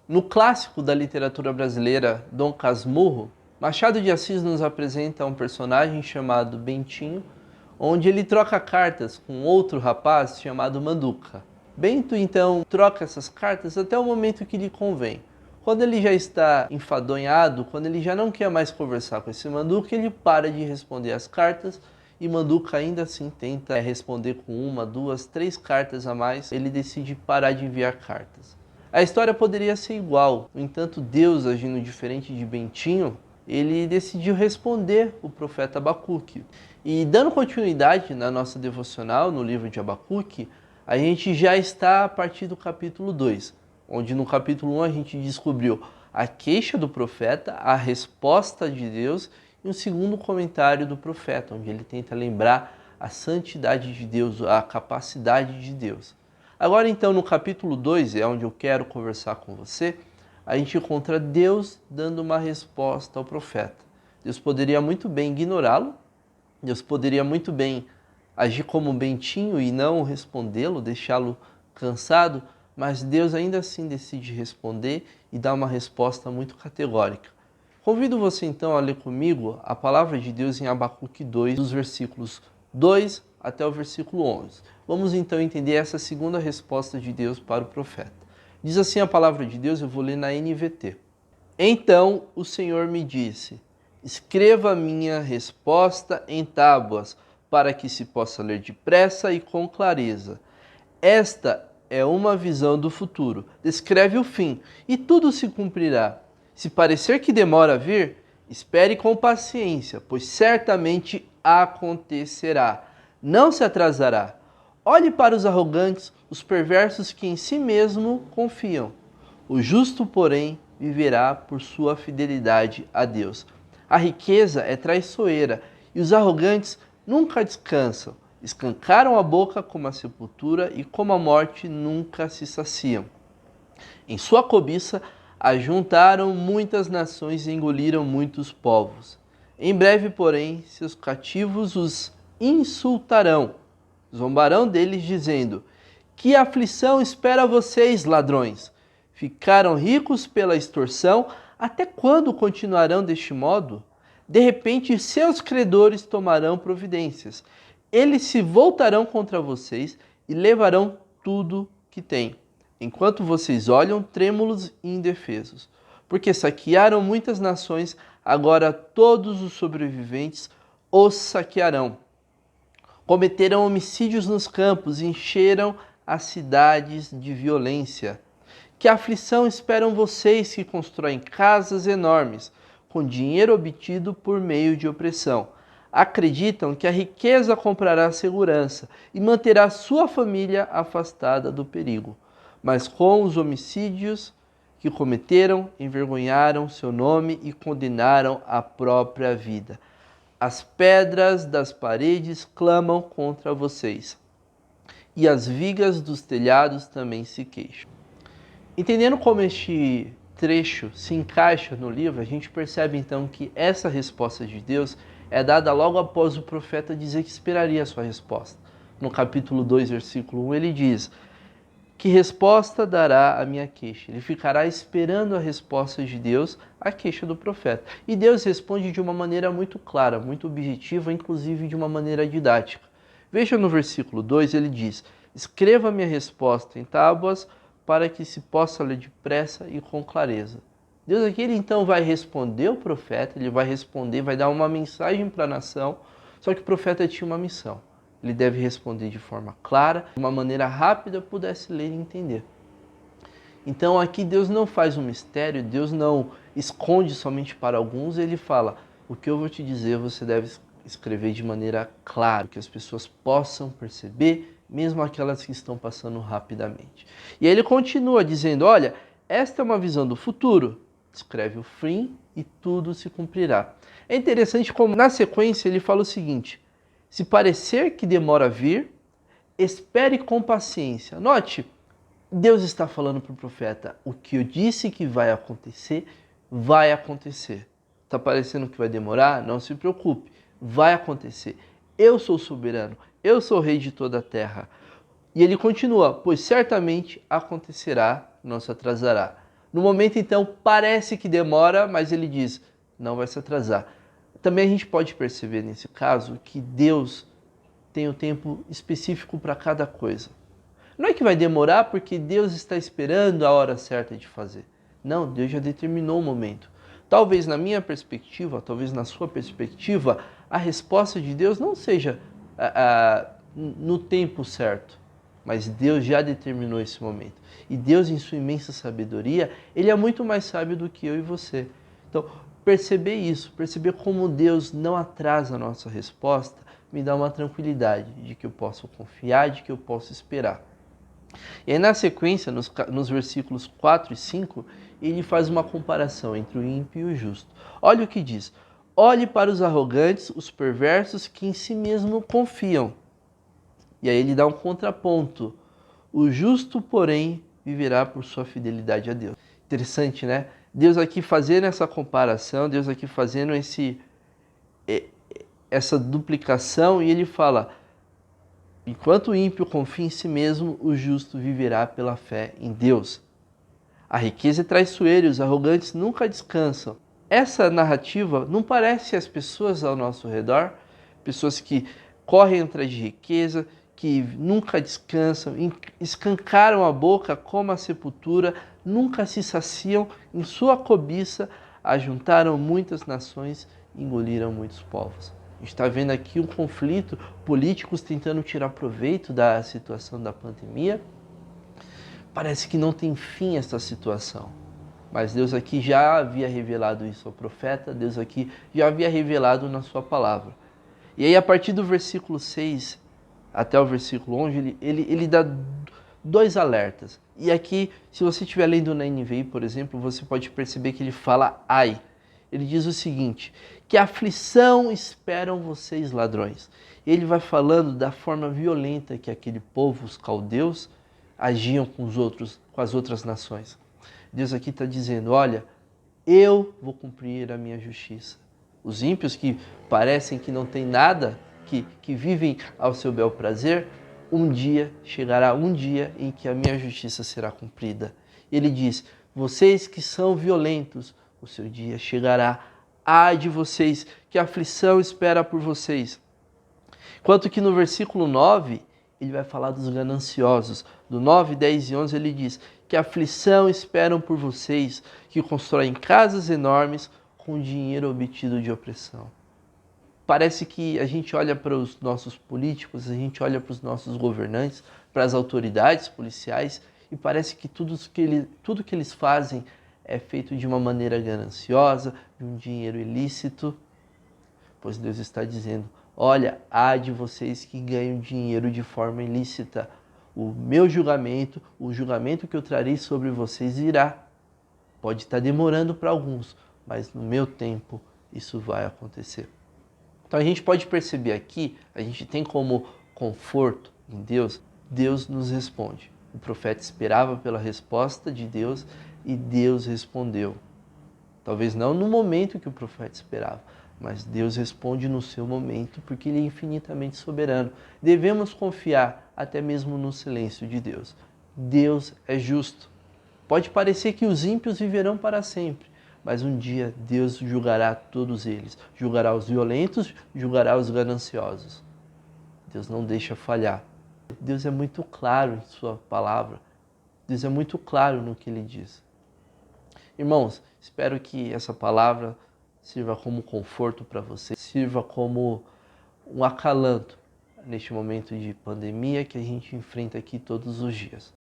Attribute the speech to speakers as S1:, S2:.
S1: No clássico da literatura brasileira, Dom Casmurro, Machado de Assis nos apresenta um personagem chamado Bentinho, onde ele troca cartas com outro rapaz chamado Manduca. Bento então troca essas cartas até o momento que lhe convém. Quando ele já está enfadonhado, quando ele já não quer mais conversar com esse Manduca, ele para de responder as cartas e Manduca ainda assim tenta responder com uma, duas, três cartas a mais. Ele decide parar de enviar cartas. A história poderia ser igual, no entanto, Deus, agindo diferente de Bentinho, ele decidiu responder o profeta Abacuque. E dando continuidade na nossa devocional, no livro de Abacuque, a gente já está a partir do capítulo 2, onde no capítulo 1 a gente descobriu a queixa do profeta, a resposta de Deus e um segundo comentário do profeta, onde ele tenta lembrar a santidade de Deus, a capacidade de Deus. Agora então no capítulo 2, é onde eu quero conversar com você, a gente encontra Deus dando uma resposta ao profeta. Deus poderia muito bem ignorá-lo, Deus poderia muito bem agir como Bentinho e não respondê-lo, deixá-lo cansado, mas Deus ainda assim decide responder e dá uma resposta muito categórica. Convido você então a ler comigo a palavra de Deus em Abacuque 2, dos versículos 2 até o versículo 11. Vamos então entender essa segunda resposta de Deus para o profeta. Diz assim a palavra de Deus, eu vou ler na NVT. Então o Senhor me disse: escreva minha resposta em tábuas, para que se possa ler depressa e com clareza. Esta é uma visão do futuro. Descreve o fim, e tudo se cumprirá. Se parecer que demora a vir, espere com paciência, pois certamente acontecerá. Não se atrasará. Olhe para os arrogantes, os perversos que em si mesmo confiam. O justo, porém, viverá por sua fidelidade a Deus. A riqueza é traiçoeira e os arrogantes nunca descansam. Escancaram a boca como a sepultura e como a morte nunca se saciam. Em sua cobiça, ajuntaram muitas nações e engoliram muitos povos. Em breve, porém, seus cativos os insultarão. Zombarão deles, dizendo: que aflição espera vocês, ladrões? Ficaram ricos pela extorsão, até quando continuarão deste modo? De repente, seus credores tomarão providências. Eles se voltarão contra vocês e levarão tudo que têm, enquanto vocês olham trêmulos e indefesos. Porque saquearam muitas nações, agora todos os sobreviventes os saquearão. Cometeram homicídios nos campos e encheram as cidades de violência. Que aflição esperam vocês que constroem casas enormes, com dinheiro obtido por meio de opressão. Acreditam que a riqueza comprará segurança e manterá sua família afastada do perigo. Mas com os homicídios que cometeram, envergonharam seu nome e condenaram a própria vida. As pedras das paredes clamam contra vocês, e as vigas dos telhados também se queixam. Entendendo como este trecho se encaixa no livro, a gente percebe então que essa resposta de Deus é dada logo após o profeta dizer que esperaria a sua resposta. No capítulo 2, versículo 1, ele diz: que resposta dará a minha queixa? Ele ficará esperando a resposta de Deus à queixa do profeta. E Deus responde de uma maneira muito clara, muito objetiva, inclusive de uma maneira didática. Veja no versículo 2, ele diz: escreva minha resposta em tábuas, para que se possa ler depressa e com clareza. Deus aqui ele então vai responder o profeta, ele vai responder, vai dar uma mensagem para a nação, só que o profeta tinha uma missão. Ele deve responder de forma clara, de uma maneira rápida, pudesse ler e entender. Então aqui Deus não faz um mistério, Deus não esconde somente para alguns, ele fala: o que eu vou te dizer você deve escrever de maneira clara, que as pessoas possam perceber, mesmo aquelas que estão passando rapidamente. E aí ele continua dizendo: olha, esta é uma visão do futuro, escreve o fim e tudo se cumprirá. É interessante como na sequência ele fala o seguinte: se parecer que demora a vir, espere com paciência. Note, Deus está falando para o profeta: o que eu disse que vai acontecer, vai acontecer. Está parecendo que vai demorar? Não se preocupe, vai acontecer. Eu sou soberano, eu sou rei de toda a terra. E ele continua: pois certamente acontecerá, não se atrasará. No momento, então, parece que demora, mas ele diz, não vai se atrasar. Também a gente pode perceber nesse caso que Deus tem um tempo específico para cada coisa. Não é que vai demorar porque Deus está esperando a hora certa de fazer. Não, Deus já determinou o momento. Talvez na minha perspectiva, talvez na sua perspectiva, a resposta de Deus não seja no tempo certo. Mas Deus já determinou esse momento. E Deus, em sua imensa sabedoria, Ele é muito mais sábio do que eu e você. Então, perceber isso, perceber como Deus não atrasa a nossa resposta, me dá uma tranquilidade de que eu posso confiar, de que eu posso esperar. E aí, na sequência, nos versículos 4 e 5, ele faz uma comparação entre o ímpio e o justo. Olha o que diz. Olhe para os arrogantes, os perversos que em si mesmo confiam. E aí ele dá um contraponto. O justo, porém, viverá por sua fidelidade a Deus. Interessante, né? Deus aqui fazendo essa comparação, Deus aqui fazendo essa duplicação, e ele fala, enquanto o ímpio confia em si mesmo, o justo viverá pela fé em Deus. A riqueza é traiçoeira e os arrogantes nunca descansam. Essa narrativa não parece as pessoas ao nosso redor, pessoas que correm atrás de riqueza, que nunca descansam, escancaram a boca como a sepultura, nunca se saciam, em sua cobiça ajuntaram muitas nações e engoliram muitos povos. A gente está vendo aqui um conflito, políticos tentando tirar proveito da situação da pandemia. Parece que não tem fim essa situação. Mas Deus aqui já havia revelado isso ao profeta, Deus aqui já havia revelado na sua palavra. E aí, a partir do versículo 6 até o versículo 11, ele dá dois alertas. E aqui, se você estiver lendo na NVI, por exemplo, você pode perceber que ele fala ai. Ele diz o seguinte, que aflição esperam vocês, ladrões. Ele vai falando da forma violenta que aquele povo, os caldeus, agiam com as outras nações. Deus aqui está dizendo, olha, eu vou cumprir a minha justiça. Os ímpios que parecem que não têm nada, que vivem ao seu bel prazer, chegará um dia em que a minha justiça será cumprida. Ele diz, vocês que são violentos, o seu dia chegará. Ai de vocês, que a aflição espera por vocês. Enquanto que no versículo 9, ele vai falar dos gananciosos. Do 9, 10 e 11 ele diz que a aflição esperam por vocês, que constroem casas enormes com dinheiro obtido de opressão. Parece que a gente olha para os nossos políticos, a gente olha para os nossos governantes, para as autoridades policiais, e parece que tudo que eles fazem é feito de uma maneira gananciosa, de um dinheiro ilícito. Pois Deus está dizendo, olha, há de vocês que ganham dinheiro de forma ilícita. O meu julgamento, o julgamento que eu trarei sobre vocês virá. Pode estar demorando para alguns, mas no meu tempo isso vai acontecer. Então a gente pode perceber aqui, a gente tem como conforto em Deus, Deus nos responde. O profeta esperava pela resposta de Deus e Deus respondeu. Talvez não no momento que o profeta esperava, mas Deus responde no seu momento, porque Ele é infinitamente soberano. Devemos confiar até mesmo no silêncio de Deus. Deus é justo. Pode parecer que os ímpios viverão para sempre, mas um dia Deus julgará todos eles. Julgará os violentos, julgará os gananciosos. Deus não deixa falhar. Deus é muito claro em sua palavra. Deus é muito claro no que Ele diz. Irmãos, espero que essa palavra sirva como conforto para você, sirva como um acalanto neste momento de pandemia que a gente enfrenta aqui todos os dias.